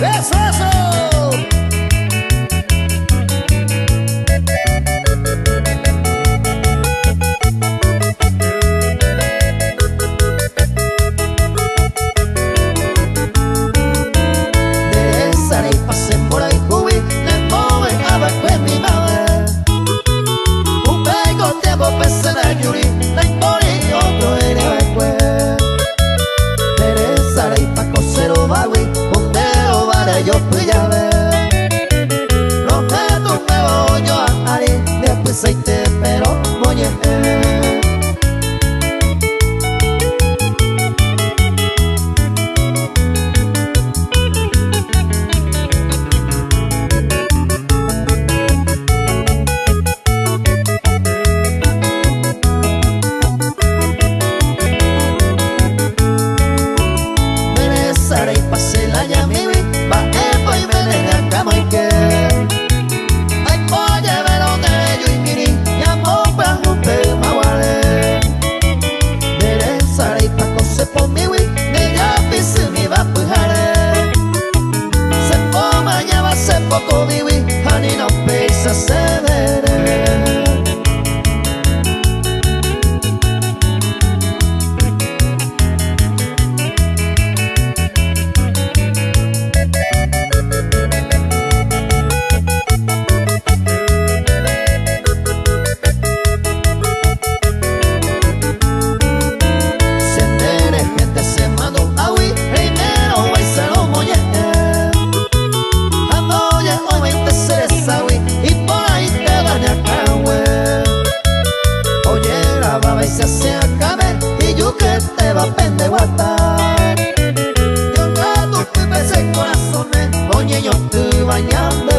¡Eso, eso! Resaraipa se mora y cubi, le mueve a ver que mi madre. Un pego tiempo pese na yuri, le mori otro en el cue. Resaraipa cosero bagui, condero vara yo pillave. Los gatos me voy yo a ari, después hay te pero moñe. Resaraipa se la llamibi, MBAEVA y MBAEVA y que ay poye velo de yo y miri, y Amor-Nde mawale. Resaraipa cose por mi wi, de ya pise mi va pujare. Se po mañana se poco mi wi, hani no pesa se veré. Se hace a caber y yo que te va a pende guata. Yo gato que me se corazón, oye yo te bañando.